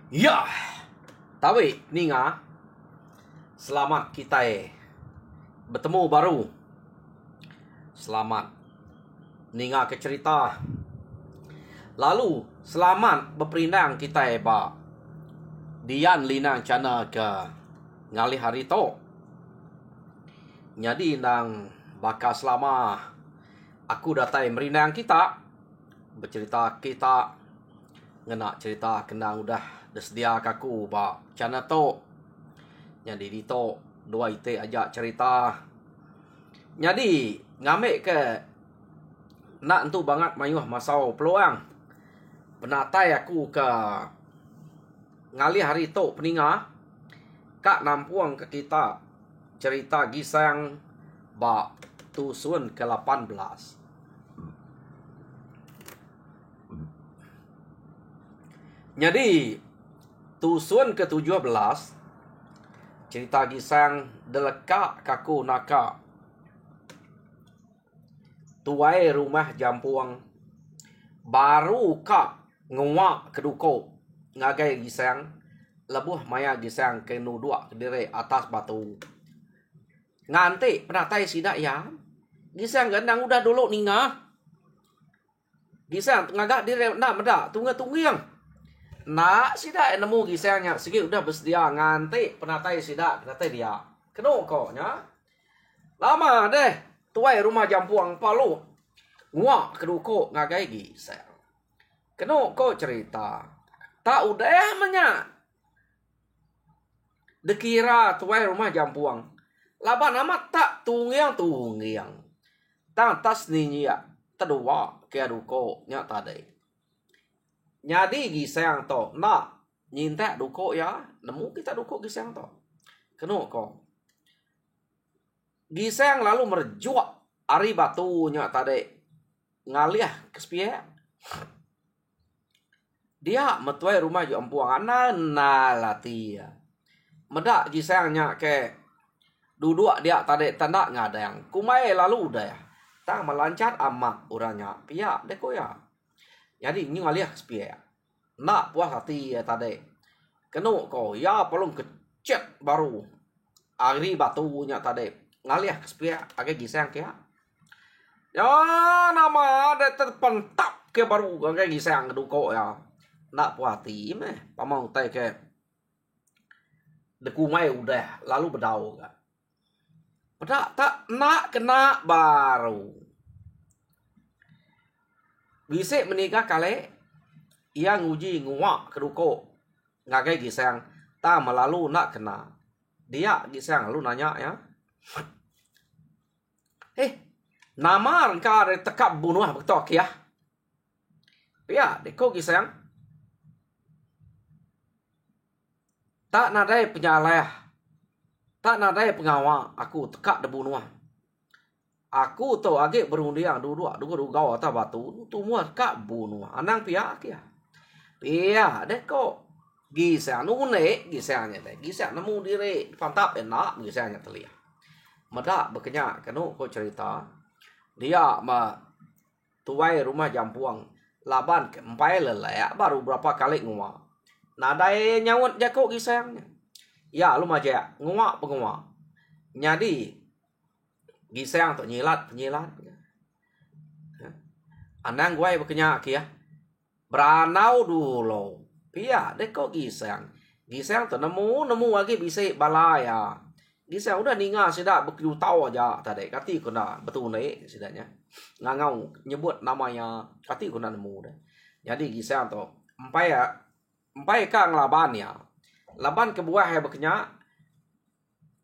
Ya, tapi ninga, selamat kita bertemu baru. Selamat ninga ke cerita. Lalu selamat berperindang kita ba dian linang cana ke ngalih hari to. Jadi nang bakal selama aku datai merindang kita bercerita kita ngena cerita kenang udah sedia kaku ba cana to. Jadi dito dua ite ajak cerita. Jadi ngamek ke nak entu banget mayuh masau peluang. Penatai aku ke ngalih hari to peninga kak nampuang ke kita cerita gisang ba tusun ke-18. Jadi tusun ke-17 cerita gisang deleka kaku naka tuai rumah jampuang baru kak nguak keduko ngagai gisang lebuh maya gisang ke nudua kediri atas batu nganti penatai sidak ya gisang gendang udah dulu ninga gisang ngagak dire nak medak tunggu-tunggu nak sidak nemu gisangnya segi udah bersedia nganti penatai sidak penatai dia keno koknya lama deh tuai rumah jampuang palu nguak keduko ngagai gisang keno ko cerita tak udah menya dekira tuai rumah jampuang laba nama tak tungiang tak tas ninya tadua ke aduko nya tade nyadi gisang to nak nyinta duko ya nemu kita duko gisang to keno ko gisang lalu merjuak ari batunya tade ngaliah kespie dia metuai rumah jampuang anana latia medak gisangnya ke duduk dia tade tanda ngadang kumai lalu udah ya tang melancat amak uranya pihak deko ya jadi ini ngaliah kespie nak puas hati ya tade keno ko ya pelum kecet baru ari batunya tade ngaliah kespie agak gisang ke ya nama ada terpentap ke baru agak gisang keduko ya nak puas hati meh pamong tai ke dekumai udah lalu bedau kan pada tak nak kena baru bisa menikah kali ia nguji nguak keduko ngagai gisang tak melalu nak kena dia gisang lu nanya ya nama rengka tekap bunuh betok ya deko gisang tak nadai penyalah tak nadai pengawa aku tekak debunuh aku to age berundiang duduk gaw atas batu tu muat kak bunuh anang pihak ya pihak deko gisang nune gisangnya deh gisang nemu diri pantap enak gisangnya telia medak bekenya kanu ko cerita dia ma tuai rumah jampuang laban empai lelek baru berapa kali nguak nadai nyawut jako gisangnya ya lu maja nguak penguak nyadi gisang to penyilat anang guai bekenya kia beranau dulu pia deko gisang to nemu lagi bisa balaya gisang udah ninga sida begitu tahu aja tadi kati kena betul nih sidanya ngangau nyebut namanya kati kena nemu deh jadi gisang to empai kang laban ya laban ke buah ya bekenya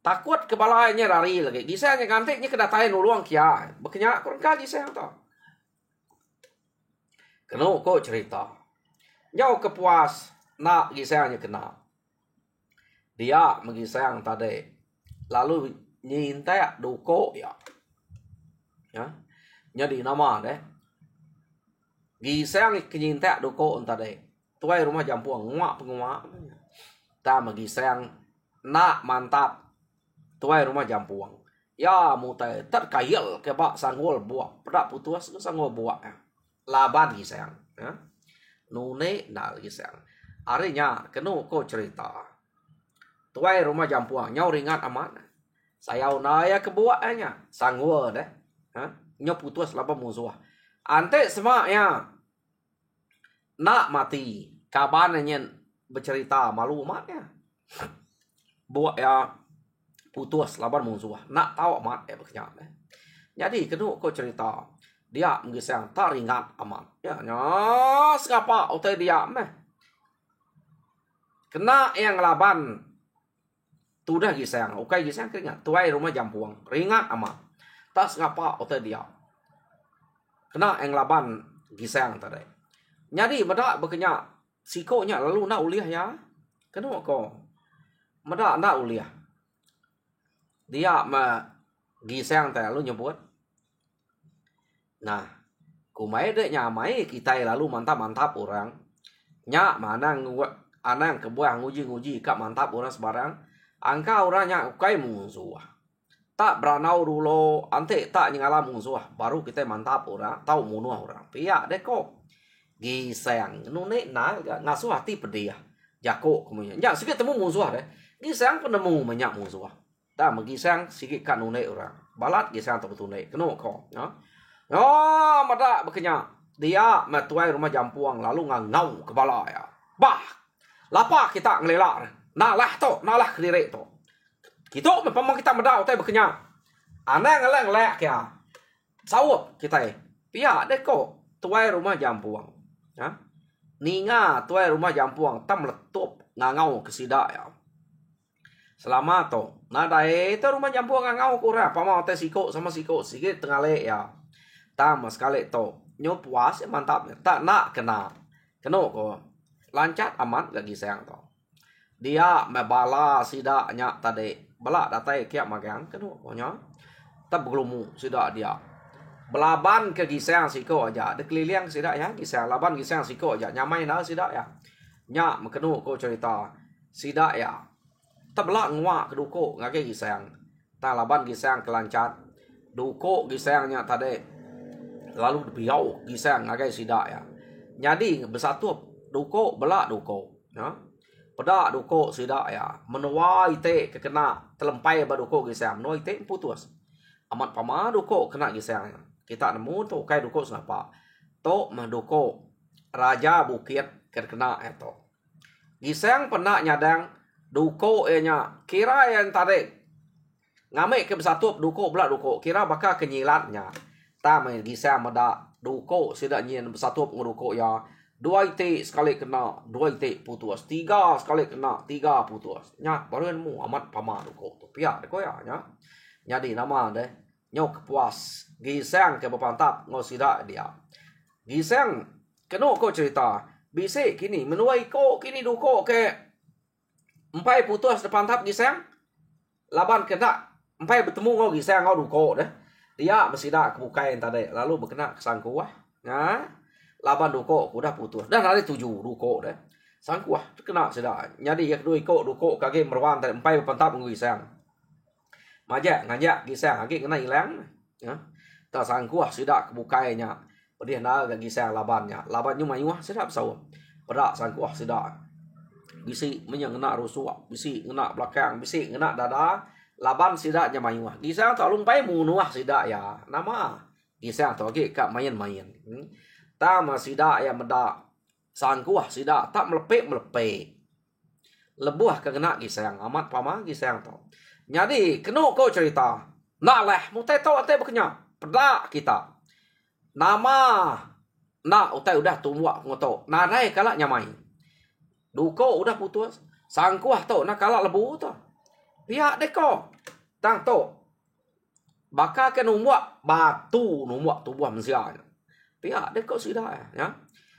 takut kebalanya lari lagi gisangnya gantiknya kedatain uluang kia bekenya kurang kali gisang to keno ko cerita jauh kepuas nak gisangnya kena dia mengisang tadi lalu nyinta duko ya jadi nama deh gisang kenyinta duko tadi tuai rumah jampuang nguak penguak ta magisang nak mantap tuai rumah jampuang ya mutai terkayal ke bak sanggol buak pedak putus sanggol buak laban gisang nune nal gisang Artinya kenu ko cerita. Tuai rumah jampuang nyau ringat amat. Saya unaya kebuaannya. Sangwa deh. Nyau putus lapa musuh. Ante semaknya. Nak mati. Kabannya bercerita malu amatnya. Buat ya putus laban musuh. Nak tahu amat ya berkenyak. Jadi kenu ko cerita. Dia menggisang tak ringat amat. Ya nyos ngapa otai dia meh. Kena yang laban tu dah gisang, ukai gisang keringat. Tuai rumah jampuang, ringat amat. Tas ngapa otai dia. Kena yang laban gisang tadi. Jadi meda berkenyak sikonya lalu nak uliah ya. Kena ko. Meda nak uliah. Dia ma gisang tadi lalu nyebut. Nah, kumai dek nyamai kita lalu mantap-mantap orang. Nyak mana anang kebuang nguji-nguji kak mantap orang sebarang. Angka orangnya ukai musuh. Tak beranau dulu, ante tak nyala musuh. Baru kita mantap orang, tahu munuh orang. Pihak deko. Gisang, nunek na ngasuh hati pedih. Jako kemudian. Ya, sikit temu musuh deh. Gisang penemu banyak musuh. Tak menggisang sikit kan nunek orang. Balat gisang tak betul nunek. Kena kok. Oh, mata berkenyak. Dia metuai rumah jampuang lalu ngangau kepala ya. Bah! Lapa kita ngelelak. Nalah kediri tu. Kita memang kita medau tapi berkenyak. Anang ngeleng-lek ya. Sawap kita. Pihak deko tuai rumah jampuang. Ya. Ninga tuai rumah jampuang tam letup ngangau ke sidak ya. Selama tu. Nadai tu rumah jampuang ngangau kurang. Pama te siko sama siko sikit tengah lek ya. Tam sekali tu. Nyo puas mantap. Tak nak kena. Kena ko. Lancat amat lagi sayang tu. Dia mebala sidaknya tadi. Bala datai kiak magang. Kena ko nya. Tak bergelumu sidak dia. Belaban ke gisang siko aja. Dia keliling sidak ya. Gisang. Laban gisang siko aja. Nyamai na sidak ya. Nyak mekenu ko cerita. Sidak ya. Tak belak nguak ke duko. Ngake gisang. Tak laban gisang kelancat. Duko gisangnya tadi. Lalu biau gisang ngake sidak ya. Jadi bersatu. Duko belak duko. Ya. Pada duko sidak ya. Menua ite kekena. Telempai ba duko gisang. Menua ite putus. Amat pama duko kena gisang. Kita nemu tu kai duko senapa. To menduko raja bukit kena itu. Gisang pernah nyadang duko nya kira yang tadi ngamik ke bersatu duko belak duko kira bakal kenyilatnya. Ta main gisang meda duko sidak nyin bersatu nguduko ya. 2 itik sekali kena 2 itik putus. 3 sekali kena 3 putus. Nya baru nemu amat pama duko tu. Pihak deko ya nya. Jadi nama deh nyok kepuas. Gisang ke bepantap ngosidak dia. Gisang kena ko cerita. Bisik kini menuai ko kini duko ke empai putus depan tap gisang. Laban kena empai bertemu ngau gisang ngau duko deh. Dia mesidak kebukain tadi. Lalu berkena kesangkuah. Nah. Laban duko udah putus. Dan ada 7 duko deh. Sangkuah kena sidak. Jadi ya kedua iko duko kage merwan tadi empai berpantap ngau gisang. Majak ngajak gisang lagi kena hilang. Ya. Tak sangkuah sidak kebukainnya. Pedih na gisang labannya. Labannya mayuah sidak besawah. Pedak sangkuah sidak. Bisik menyengena rusuh. Bisik ngena belakang. Bisik ngena dada. Laban sidaknya mayuah. Gisang tak lumpai munuah sidak ya. Nama. Gisang tak lagi kak main-main. Tama sidak ya medak. Sangkuah sidak tak melepek. Lebuah kena gisang. Amat pama gisang tu. Jadi kena kau cerita. Nak lah. Mutai tau atai berkenyak. Pedak kita. Nama. Nak utai udah tumuak ngoto. Narai kalak nyamai. Duko udah putus. Sangkuah tu nak kalak lebu tu. Pihak deko. Tang tu. Bakal ke numuak batu numuak tubuh manusia. Pihak deko sudah ya.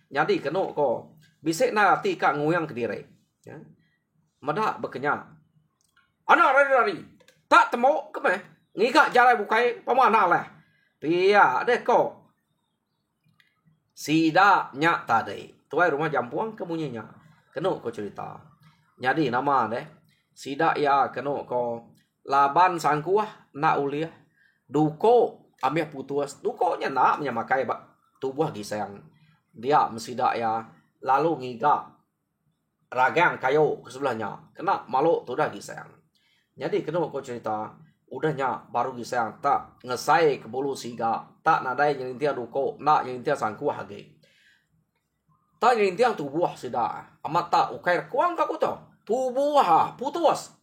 Jadi kena ko. Bisik nak hati kak nguyang ke diri. Ya. Medak berkenyak. Anak rari-rari. Tak temu ke mana? Ngigak jarai bukai. Pemana lah. Pihak deko. Sidak nyak tadi. Tuai rumah jampuang kemunyinya. Kena ko cerita. Jadi nama deh. Sidak ya kena ko. Laban sangkuah nak uliah. Duko ambil putus. Duko nya nak menyamakai tubuh gisang. Dia mesidak ya. Lalu ngigak. ragang kayu ke sebelahnya. Kena malu tu dah gisang. Jadi kena ko cerita. Udahnya baru gisang tak ngesai ke bulu siga. Tak nadai nyelintia duko. Nak nyelintia sangku hage. Tak nyelintia tubuh sida. Amat tak ukair kuang kaku tu. Tubuh putus.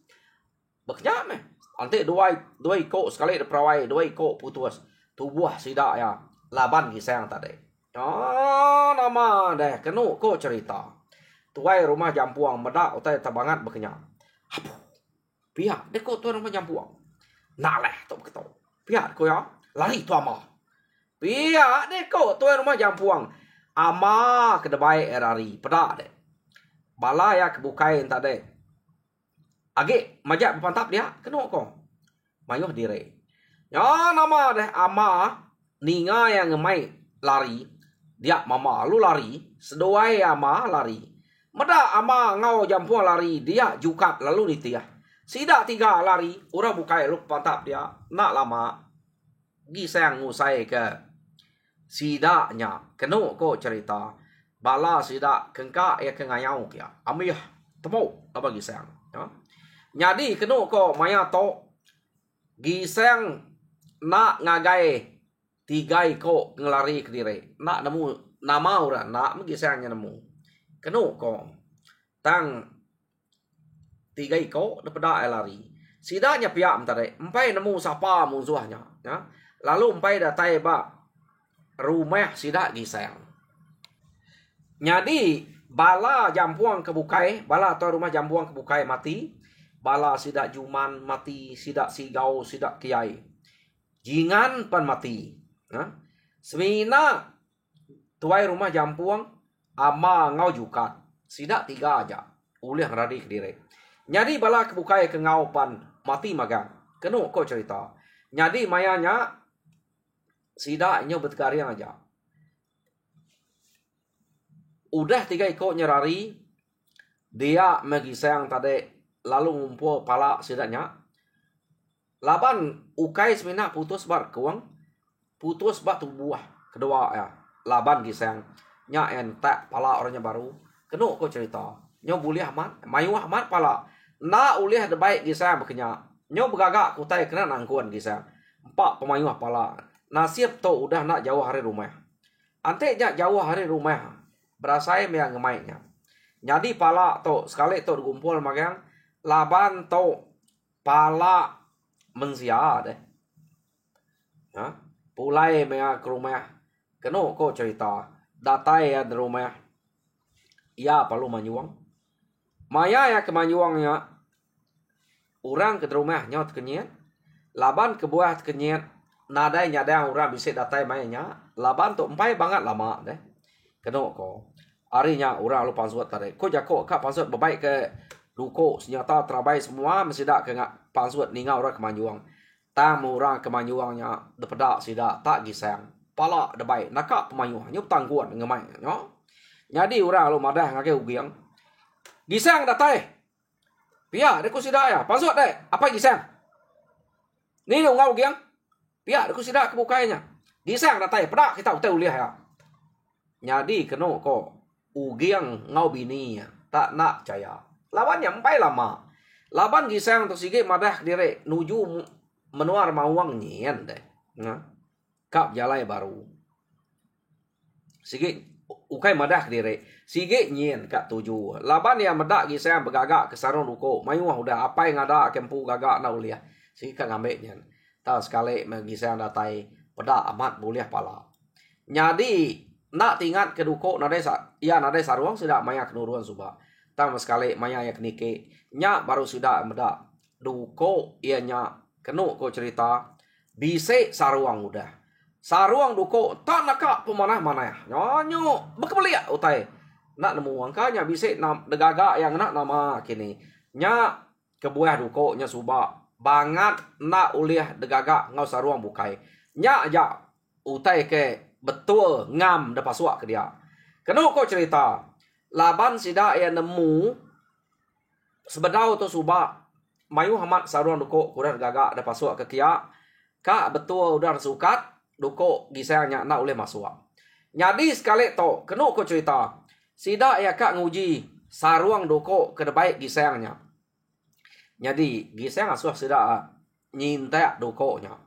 Beknya meh. Nanti dua iko sekali deperawai. Dua iko putus. Tubuh sida ya. Laban gisang tadi. Nama deh. Kena ko cerita. Tuai rumah jampuang medak utai tabangat bekenya. Apa? Pihak deko tuai rumah jampuang. Nak leh tu begitu. Pihak ko ya lari tu ama. Pihak deko tuai rumah jampuang. Ama kedebai erari pedak dek. Bala ya kebukai entah dek. Age majak berpantap dia kena ko. Mayuh dire. Ya nama deh ama ninga yang ngemai lari. Dia mama lu lari. Sedoai ama lari. Meda ama ngau jampuang lari. Dia jukat lalu ditiah. Sida 3 lari. Orang bukai lu pantap dia. Nak lama. Gisang ngusai ke. Sidanya. Kena ko cerita. Bala sida kengka ya kengayau kia. Amiyah. Temu. Apa gisang. Ya. Jadi kena ko maya to. Gisang. Nak ngagai. 3 ko ngelari ke diri. Nak nemu. Nama orang. Nak gisangnya nemu. Kena ko tang 3 iko daripada lari. Sidanya pihak tadi. Empai nemu siapa musuhnya. Ya. Lalu empai datai ba rumah sidak gisang. Jadi bala jampuang kebukai. Bala atau rumah jampuang kebukai mati. Bala sidak juman mati. Sidak sigau. Sidak kiai. Jingan pan mati. Ya. Semina tuai rumah jampuang. Ama ngau jukat. Sidak 3 aja. Ulih radi ke diri. Jadi bala kebukai ke ngau pan. Mati magang. Kena ko cerita. Jadi mayanya. Sidaknya bertegarian aja. Udah 3 iko nyerari. Dia megisang tadi. Lalu ngumpul pala sidaknya. Laban ukai semina putus bar kuang. Putus bar tubuh. Kedua ya. Laban gisang. Nya entek pala orangnya baru. Kena ko cerita. Nyo boleh amat. Mayu amat pala. Na ulih de baik gisang bekenya. Nyo begagak kutai kena nangkuan gisang. 4 pemayu pala. Nasib tu udah nak jauh hari rumah. Ante nya jauh hari rumah. Berasai yang ngemainya. Jadi pala tu sekali tu gumpul magang. Laban tu pala mensia deh. Ha? Pulai mea ke rumah. Kena ko cerita. Datai ya di rumah. Ya perlu manyuang. Maya ya ke manyuangnya. Orang ke rumahnya kenyat. Laban ke buah kenyat. Nadai nyadang orang bisa datai mayanya. Laban tu empai banget lama deh. Kena ko. Harinya orang lu pansuat tadi. Ko jako kak pansuat berbaik ke duko. Senyata terabai semua. Mesti dak ke pansuat ninga orang ke manyuang. Tamu orang ke manyuangnya. Depedak sidak tak gisang. Pala de baik nakak pemayuh nyup tangguan ngemai nyo. Jadi orang lu madah ngake ugiang. Gisang datai. Pia deku sida ya. Pasut deh. Apa gisang? Ni lu ngau ugiang. Pia deku sida kebukainya. Gisang datai pedak kita utai uliah ya. Jadi kena ko ugiang ngau bini ya. Tak nak caya. Lawan yang empai lama. Laban gisang tu sige madah dire nuju menuar mawang nyen deh. Nah. Kap jalai baru. Sige ukai madah diri. Sige nyen kat 7. Laban yang medak gisang bergagak ke sarung duko. Mayuah udah apa yang ada kempu gagak na uliah. Sige kan ngambil nyen. Tahu sekali gisang datai pedak amat boleh pala. Jadi nak tingkat ke duko nadai sarung sudah maya kenuruan subah. Tahu sekali maya yang kenike. Nya baru sudah medak. Duko ianya kenu ko cerita. Bise saruang udah. Saruang duko tak nakak pemanah-manah ya. Nyo berkebelia utai. Nak nemu angkanya bisa degaga yang nak nama kini. Nya kebuah duko nya subak. Bangat nak uliah degaga ngau saruang bukai. Nya aja utai ke betul ngam de pasua ke dia. Kena ko cerita. Laban sida yang nemu sebedau tu subak. Mayu hamat saruang duko kurang degaga de pasua ke kia. Kak betul udah sukat. Duko gisangnya nak oleh masuk. Jadi sekali to, kena ko cerita. Sida ya kak nguji saruang doko ke baik gisangnya. Jadi gisang asuh sudah nyintek dokonya.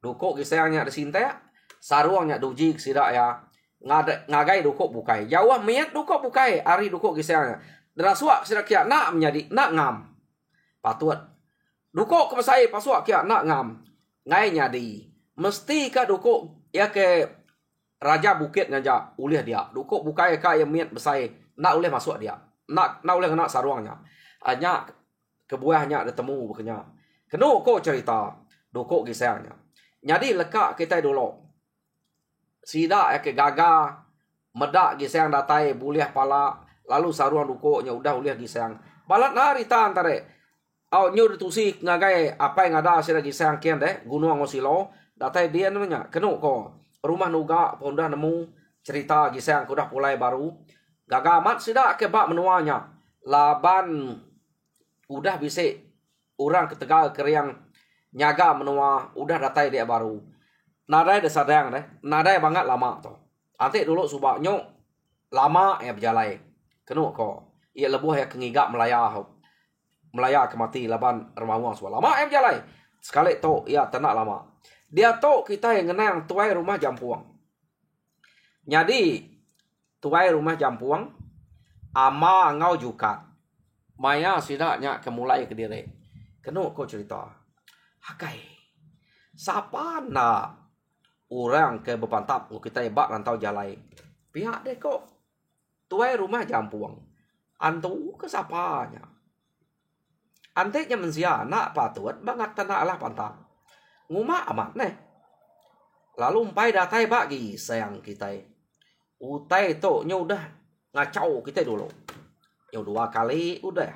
Doko gisangnya disintek, saruangnya dujik sida ya. Ngagai doko bukai. Jawa miat doko bukai, ari doko gisangnya. Derasua sida kia nak menjadi nak ngam. Patut. Doko ke masai pasua kia nak ngam. Ngai nyadi. Mesti ka doko ya ke raja bukit ngaja ulih dia. Doko bukai ka yang miat besai nak ulih masuk dia. Nak ulih kena saruangnya. Hanya kebuahnya ditemu bekenya. Keno ko cerita doko gisangnya. Jadi lekak kita dulu. Sida ke gaga medak gisang datai buliah pala lalu saruang dukoknya udah uliah gisang. Balat nari tan tare. Au nyu ditusi ngagai apa yang ada sida gisang kian deh gunung ngosilo datai dia namanya. Keno ko rumah nuga pondah nemu cerita gisang kudah pulai baru. Gaga mat sida ke bak menuanya. Laban udah bisa orang ke Tegal keriang nyaga menua udah datai dia baru. Nadai dah sadang deh. Nadai banget lama tu. Ante dulu subak nyok lama ya berjalai. Kenu ko. Ia lebuh ya kengigak Melaya. Melaya ke mati laban remawang subak. Lama ya berjalai. Sekali tu ia tenak lama. Dia tu kita yang ngenang tuai rumah jampuang. Jadi tuai rumah jampuang ama ngau jukat. Maya sidaknya kemulai ke diri. Kenu ko cerita. Hakai. Siapa nak orang ke bepantap kita hebak rantau jalai. Pihak deh kok. Tuai rumah jampuang. Antu ke sapanya. Anteknya mensia nak patut banget tanah lah pantap. Nguma amat neh. Lalu umpai datai bagi sayang kita. Utai tu nya udah ngacau kita dulu. Yang 2 kali udah.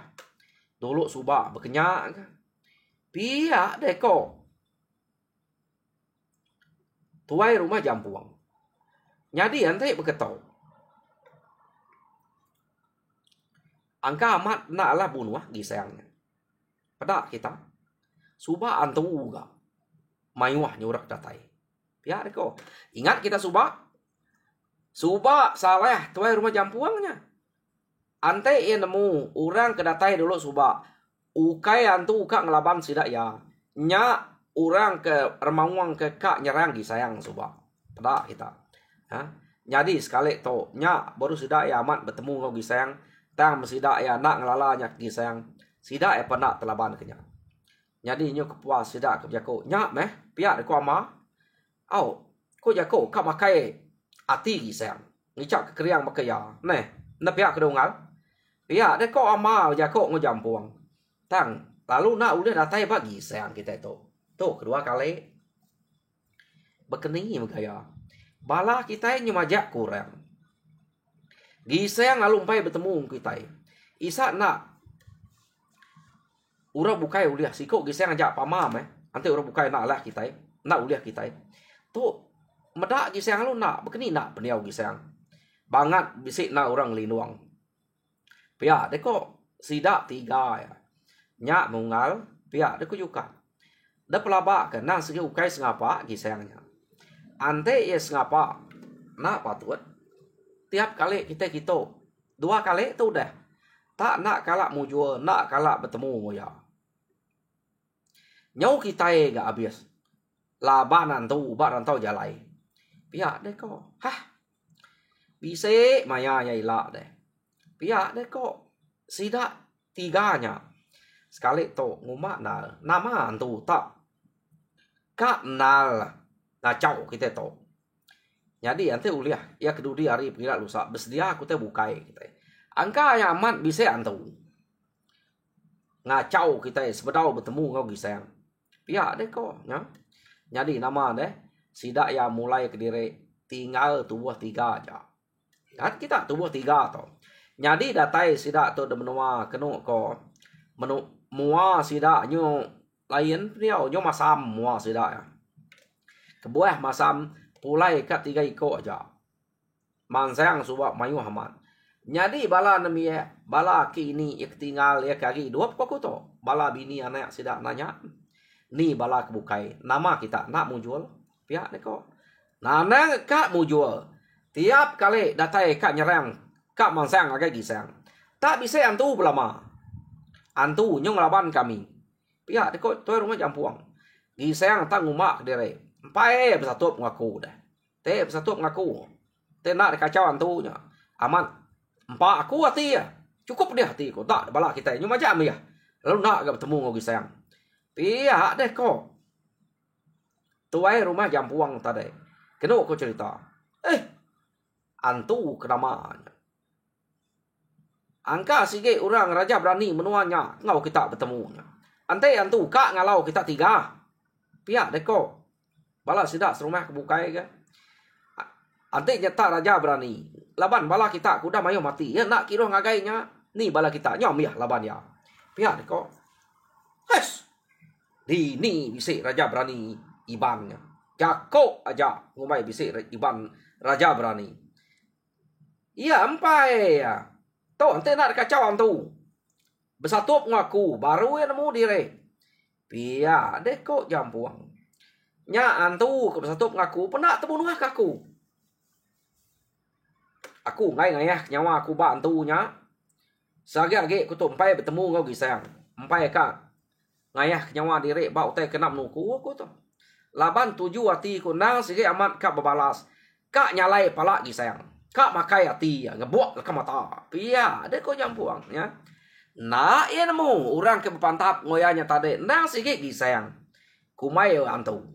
Dulu subak berkenyak. Pihak deh kok. Tuai rumah jampuang. Jadi nanti berketau. Angka amat naklah bunuh gisangnya. Pada kita. Subak antu uga. Mayuah nyurak datai. Pihak deh kok. Ingat kita subak. Subak salah tuai rumah jampuangnya. Ante ia nemu orang kedatai dulu subak. Ukai antu uka ngelaban sidak ya. Nya orang ke remawang ke kak nyerang gisayang subak. Pada kita. Ha? Jadi sekali to nya baru sidak ya amat bertemu ngau gisayang. Tang sidak ya nak ngelalanya gisayang. Sidak ya pernah telaban kenya. Jadi nyo kepuas sidak ke jako. Nya meh pihak ko ama. Au ko jako kak makai ati gisayang. Ngicak ke keriang makaya. Neh, na pihak kedongal. Pihak deh kok ama jako ngejampuang. Tang, lalu nak udah datai bagi sayang kita itu. Tuh, kedua kali. Berkening megaya. Bala kita nyemajak kurang. Gisayang lalu umpai bertemu kita. Isa nak. Ura bukai uliah. Sikok gisayang ajak pamam Nanti ura bukai nak lah kita. Nak uliah kita. Tuh, medak gisayang lalu nak. Berkening nak peniau gisayang. Bangat bisik nak orang linuang. Pihak deh kok sidak 3 ya. Nyak mungal, pihak deh kok juga. Dah pelabak ke nang segi ukai sengapa gisayangnya. Ante ya sengapa. Nak patut. Tiap kali kita 2 kali tu dah. Tak nak kalak mujur, nak kalak bertemu ya. Nyau kita gak habis. Laban rantau jalai. Pihak deh kok. Hah. Bisa maya ya ilak deh. Pihak deh kok sidak 3-nya. Sekali to ngumak nal. Nama antu tak. Kak nal. Ngacau kita to. Jadi nanti uliah. Ya kedudi hari pengirat lusa. Bersedia aku teh bukai kita. Angka yang amat bisa antu. Ngacau kita. Sebedau bertemu kau gisayang. Pihak deh kok. Ya. Jadi nama deh. Sidak ya mulai ke diri. Tinggal tubuh 3 aja. Kan kita tubuh 3 to. Jadi datai sidak tu de menua kenu ko menu mua sidak nyu lain priau nyu masam mua sidak ya. Kebuah masam pulai kat 3 iko aja. Mansang subak mayu haman. Jadi bala nemi bala ki ini ik tinggal ya kaki 2 kok to. Bala bini anak sidak nanya. Ni bala kebukai. Nama kita nak mujual. Pihak ni ko. Nana kak mujual. Tiap kali datai kak nyerang. Kak mansang agak gisang. Tak bisa antu belama. Antu nyong laban kami. Pihak deko tuai rumah jampuang. Gisayang tak ngumak dire. Empai bersatu ngaku dah. Te bersatu ngaku. Te nak kacau antunya. Aman. Empa aku hati ya. Cukup dia hati ko. Tak bala kita nyong macam ya. Lalu nak ke bertemu ngau gisayang. Pihak deko. Tuai rumah jampuang tadi. Kena ko cerita. Antu kenamanya. Angka sige orang raja berani menuanya ngau kita bertemu. Ante antu kak ngalau kita tiga. Pihak deko. Bala sidak serumah kebukai ke. Ante nyata raja berani. Laban bala kita kuda mayo mati. Ya nak kira ngagainya. Ni bala kita nyom ya laban ya. Pihak deko. Hes. Di ni bisik raja berani ibannya. Jako aja ngumai bisik iban raja berani. Iya empai ya. Tuh, ante nak kacau antu. Bersatu ngaku, baru yang nemu dire. Pia, deko jampuang. Nya antu ke bersatu ngaku, pernah terbunuh aku. Aku ngai-ngai nyawa aku ba antunya. Sagi-agi aku tu empai bertemu ngau gisayang. Empai ka ngayah nyawa dire ba utai kena menuku aku tu. Laban tuju hati ku nang sige amat ka babalas. Ka nyalai pala gisayang. Kak makai hati ya, ngebuak ke mata. Pia, ada kau jampuang ya. Nah, ia nemu orang ke pantap ngoyanya tadi. Nang sikit gisayang. Kumai antu.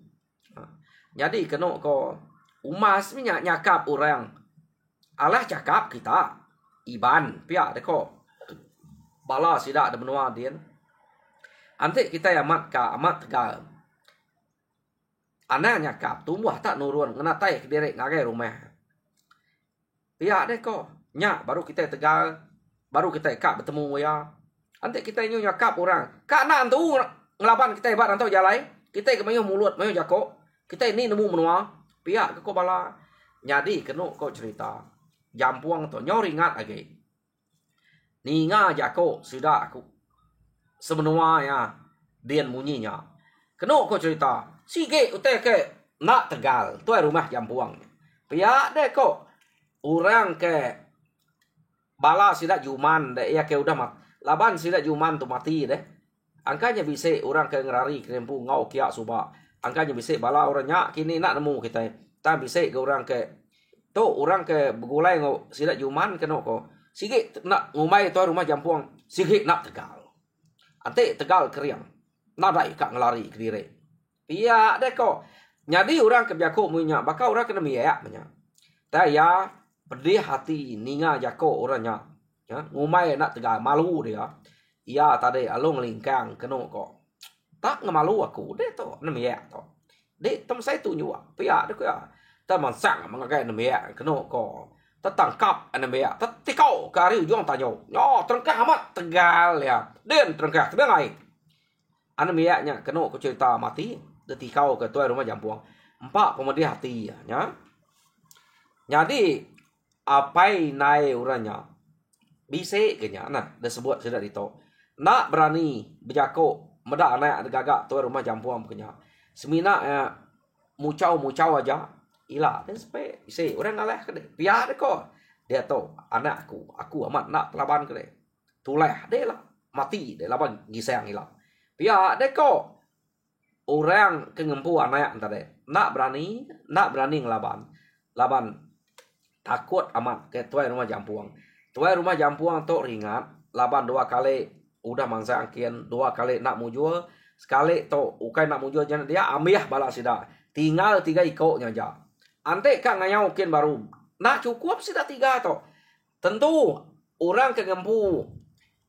Jadi kena ko umas minyak nyakap orang. Alah cakap kita. Iban, pia ada ko. Bala sidak ada benua dia. Antik kita amat ka amat tegal. Anak nyakap tumbuh tak nurun ngena tai ke direk ngagai rumah. Pihak deko. Nyak baru kita tegal. Baru kita kak bertemu ya. Nanti kita nyu nyakap orang. Kak nak antu ngelaban kita hebat antau jalai. Kita ke mayu mulut mayu jako. Kita ini nemu menua. Pihak ke ko bala. Jadi kena ko cerita. Jampuang tu nyori ingat lagi. Ninga jako sudah aku. Sebenua ya. Dian munyinya. Kena ko cerita. Sige utek ke nak tegal. Tu rumah jampuang. Pihak deko. Orang ke bala sidak juman deh ya ke udah mat laban sidak juman tu mati deh angkanya bisa orang ke ngerari kerempu ngau kia suba angkanya bisa bala orangnya kini nak nemu kita tak bisa ke orang ke tu orang ke begulai ngau sidak juman kena ko sikit nak ngumai tu rumah jampuang sikit nak tegal ante tegal keriang nadai kak ngelari ke diri iya deh ko jadi orang ke biako munya bakal orang kena miyak punya tak ya pedih hati ninga jako orangnya ya ngumai nak tegal malu dia iya tadi alung lingkang kena kok tak ngemalu aku deh to nemiak to deh tem saya tu nyua pia deh ya teman sang mengagai nemiak kena kok tertangkap nemiak tetikau kari ujung tanyo no terengkah amat tegal ya den terengkah tebengai nemiaknya kena ko cerita mati tetikau ke tuai rumah jampuang empat pemedih hati ya jadi apai nai uranya bisa kenya nah disebut sudah itu nak berani berjako medak anak gagak tu rumah jampuang kenya semina mucau aja ila dan sampai bisa orang ngalah ke biar ko dia tu anak aku amat nak laban ke tulah dia lah mati dia laban gisayang ila biar dia ko orang kengempu anak antara nak berani laban takut amat ke tuai rumah jampuang. Tuai rumah jampuang tu ringat. Laban 2 kali udah mangsa angkian. 2 kali nak mujur. Sekali tu ukai nak mujur jangan dia ambil bala sida. Tinggal 3 ikutnya aja. Ante kak ngayau mungkin baru. Nak cukup sida 3 tu. Tentu orang ke gempu.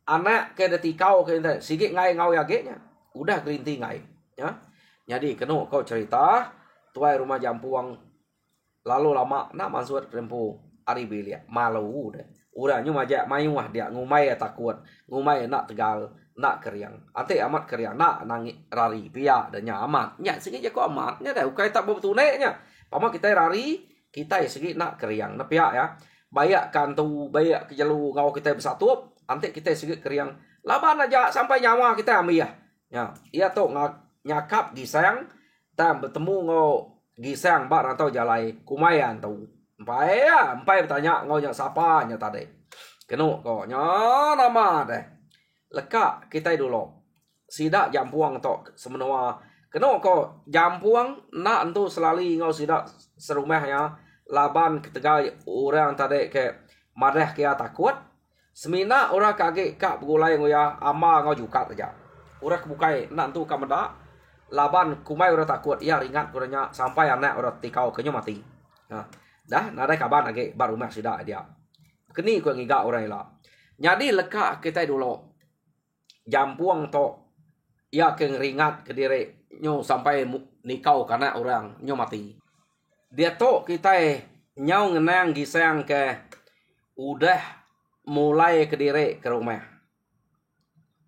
Anak ke detikau ke sikit ngai ngau yagenya. Udah gerinti ngai. Ya. Jadi kena kau cerita. Tuai rumah jampuang. Lalu lama nak masuk rempu ari bilia malu deh. Udah nyu majak mayu dia ngumai takut, ngumai nak tegal, nak keriang. Ante amat keriang nak nangi rari pia dan amat. Nya segi je ko amat nya dah ukai tak betune nya. Pama kita rari, kita segi nak keriang. Na pia ya. Bayak kantu, bayak ke jalu ngau kita bersatu, ante kita segi keriang. Laban aja sampai nyawa kita ambil ya. Ya, ia tu nyakap gisayang tam bertemu ngau gisang bak atau jalai kumayan tu. Empai bertanya ngau nya siapa nya tadi. Keno ko nya nama deh. Leka kita dulu. Sida jampuang tok semenua. Keno ko jampuang nak entu selali ngau sida serumahnya laban ketika orang tadi ke marah kia takut. Semina orang kage kak begulai ngoya ama ngau juga aja. Orang kebukai nak entu kameda laban kumai orang takut ya ringat orangnya sampai anak orang tikau kenyo mati. Nah, dah nadai kaban age baru mah sida dia. Kini ko ngiga orang ila. Jadi leka kita dulu. Jampuang to ya keng ringat ke diri nyo sampai nikau karena orang nyo mati. Dia to kita nyau ngenang gisang ke udah mulai ke diri ke rumah.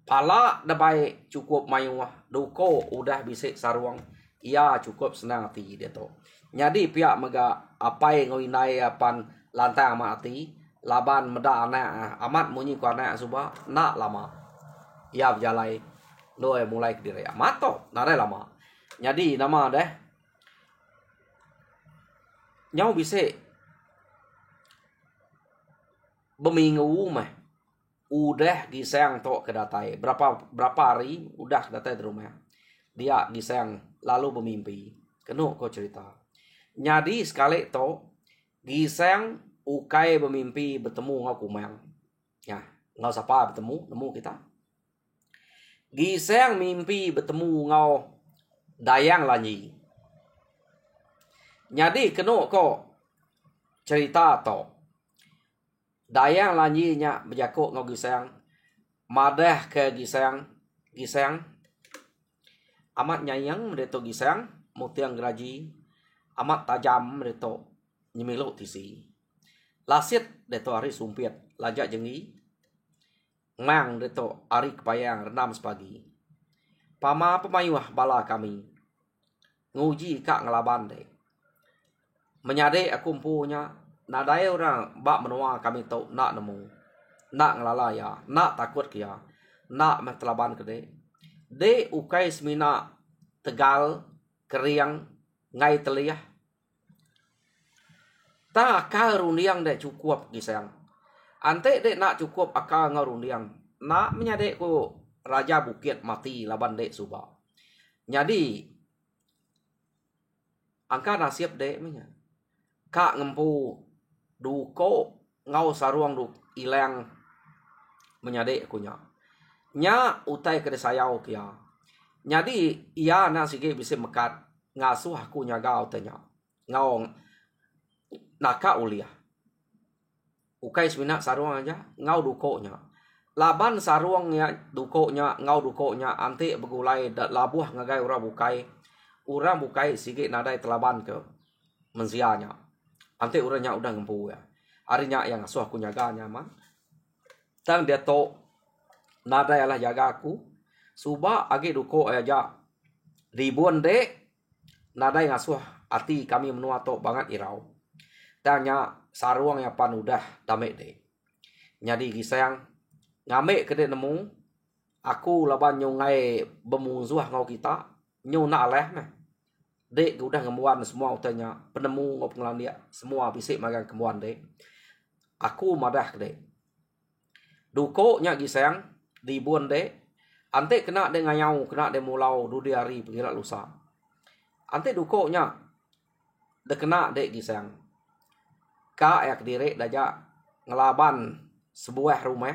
Pala dabai cukup mayuah. Duko udah bisik saruang. Ia cukup senang hati dia to. Jadi pihak mega apai ngoinai apan lantai amati. Laban meda anak amat munyi ku anak suba nak lama. Ia berjalai loe mulai ke diri amat to nare lama. Jadi nama deh nyau bisik berminggu mah udah gisang to kedatai berapa hari udah kedatai di rumah dia gisang lalu bermimpi kenu kau cerita nyadi sekali to gisang ukai bermimpi bertemu ngau kumang ya ngau siapa bertemu nemu kita gisang mimpi bertemu ngau dayang lanyi nyadi kenu kau cerita to dayang lanyinya berjakuk ngau gisang madah ke gisang amat nyayang mendeto gisang mutiang geraji amat tajam mendeto nyemilu tisi lasit deto hari sumpiat lajak jengi mang deto hari kepayang renam sepagi pama pemayuah bala kami nguji kak ngelaban dek menyade aku punya nadai orang bak menua kami tau nak nemu nak ngelala ya nak takut kia nak mentelaban kede de ukai semina tegal keriang ngai teliah ta akal rundiang de cukup gisang ante de nak cukup akal ngarundiang nak menyade ku raja bukit mati laban de suba jadi angka nasib de menya kak ngempu duko ngau saruang du ilang menyade kunya nya utai ke sayau kia jadi ia na sige bisa mekat ngasuh aku nyaga utanya ngau naka uliah ukai semina saruang aja ngau dukonya laban saruangnya dukonya ngau dukonya ante begulai labuh ngagai orang bukai sige nadai telaban ke mensianya ante uranya udah ngempu ya arinya yang ngasuh aku nyaga nyaman tang dia to nadai lah jaga aku suba age duko aja ribuan de nadai ngasuh ati kami menua to banget irau tanya saruang yang pan udah dame de nyadi gisang ngame kede nemu aku laban nyungai bemunzuh ngau kita nyuna aleh meh dek udah ngemuan semua utanya penemu ngau pengalaman dia semua bisik magang kemuan dek aku madah kede duko nya gisang ribuan dek ante kena de ngayau kena de mulau dudi hari pengira lusa ante duko nya de kena dek gisang ka yak direk daja ngelaban sebuah rumah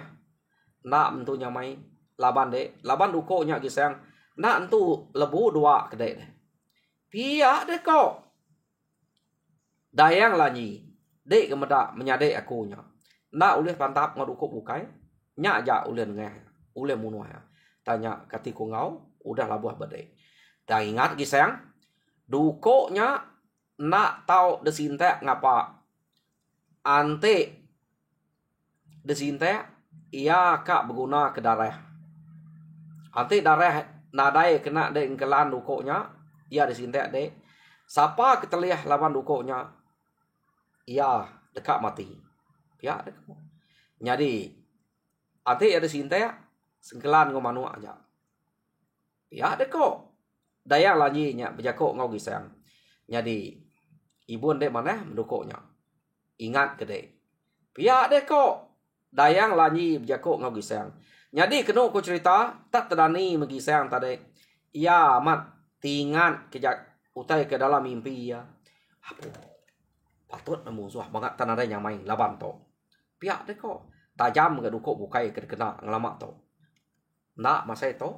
nak mentu nyamai laban de laban duko nya gisang nak entu lebu dua kedek de pia de ko dayang lanyi dek kemeda menyade aku nya nak ulih pantap ngaduko bukai nya aja ulih ngeh ulih munuh tanya katiku ngau udah labuh bede dah ingat gisang duko nya nak tau desintek ngapa ante desinte ia kak berguna ke darah ante darah nadai kena de engkelan dukonya ia desinte de siapa keteliah lawan dukonya ia dekat mati ya jadi ante ia desinte sengkelan ngomanu aja ya deko daya lanyinya bejako ngau gisang jadi ibu ndek mana mendukoknya ingat gede pihak deh kok dayang lanyi berjakuk ngau gisang. Jadi kena aku cerita tak terdani mengisang tadi. Ya amat tingan kejak utai ke dalam mimpi ya. Apa? Patut memusuh banget tanah yang main laban to. Pihak deh kok. Tajam ke dukuk bukai ke kena ngelamak to. Nak masa itu.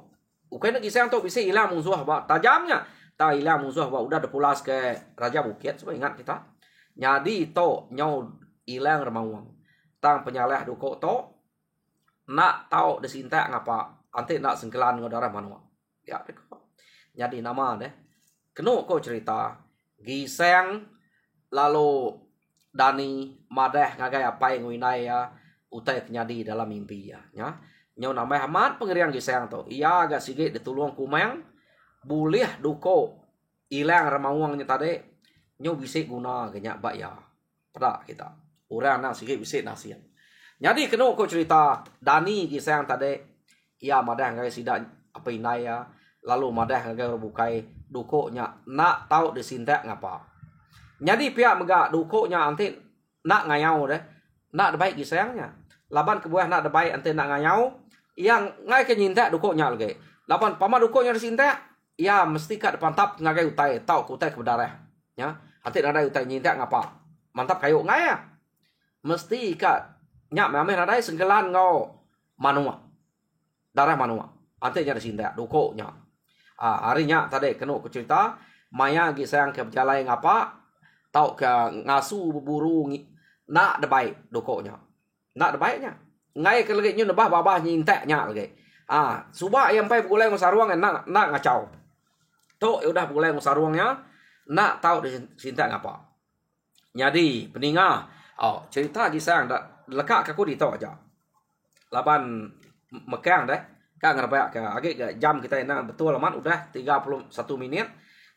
Ukai nak gisang to bisa hilang musuh ba tajamnya. Tak hilang musuh ba udah depulas ke Raja Bukit supaya ingat kita. Jadi to nyau hilang remawang. Tang penyaleh dukuk to. Nak tahu desinta ngapa ante nak sengkelan ngodara manua. Ya deh kok. Jadi nama deh. Kena kau cerita giseng lalu Dani madeh ngagai apa yang winai ya utai kenyadi dalam mimpi ya. Nyau nama amat pengerian giseng tu. Ia agak sikit ditulung kumeng boleh duko ilang remawangnya tadi. Nyau bisik guna genyak bak ya. Pada kita. Orang nak sikit bisik nasian. Jadi kena kau cerita Dani giseng tadi. Ia madeh ngagai sidak apa inai ya. Lalu madah ngagai bukai dukuknya nak tahu disintek ngapa. Jadi pihak megak dukuknya nanti nak ngayau deh. Nak baik gisayangnya. Laban kebuah nak baik nanti nak ngayau. Yang ngai ke nyintek dukuknya lagi. Laban pama dukuknya disintek. Ya mesti kat depan tap ngagai utai. Tahu utai kebedarah. Ya. Nanti nadai utai nyintek ngapa. Mantap kayu ngai ya. Mesti kat. Nyak memang nadai sengkelan ngau manua. Darah manua. Nanti jadi disintek dukuknya. Harinya tadi kena aku cerita maya gisang ke berjalan ngapa tau ke ngasu berburu nak debaik dukuknya nak debaiknya ngai ke lagi nyu nebah babah nyinteknya lagi subak yang pai pulai ngusaruang nak ngacau tu udah pulai ngusaruangnya nak tahu disintek ngapa. Jadi peninga cerita gisang dak lekak ke aku di tau aja laban mekang deh. Kan ngerbayak ke agak ke jam kita enak betul aman udah 31 menit.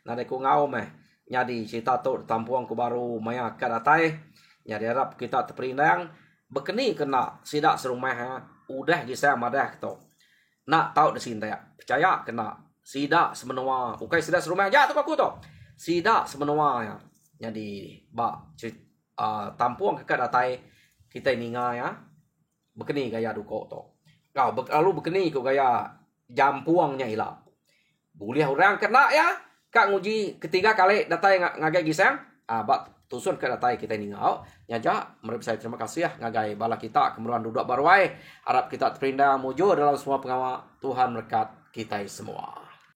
Nade ku ngau meh. Jadi cerita tu tampuang ku baru maya kadatai. Jadi harap kita terperindang bekeni kena sidak serumah udah gisah madah to. Nak tahu desinta ya. Percaya kena sidak semenua. Bukan sidak serumah ya tu aku to. Sidak semenua ya. Jadi bak tampuang ke kadatai kita ninga ya. Bekeni gaya duko to. Kau lalu begini kau gaya jampuangnya hilang. Boleh orang kena ya. Kak nguji ketiga kali datai ngagai gisang. Bak tusun ke datai kita ini ngau. Nyaja, menurut saya terima kasih ya ngagai bala kita kemuruan duduk baruai. Harap kita terpindah mujo dalam semua pengawal Tuhan berkat kita semua.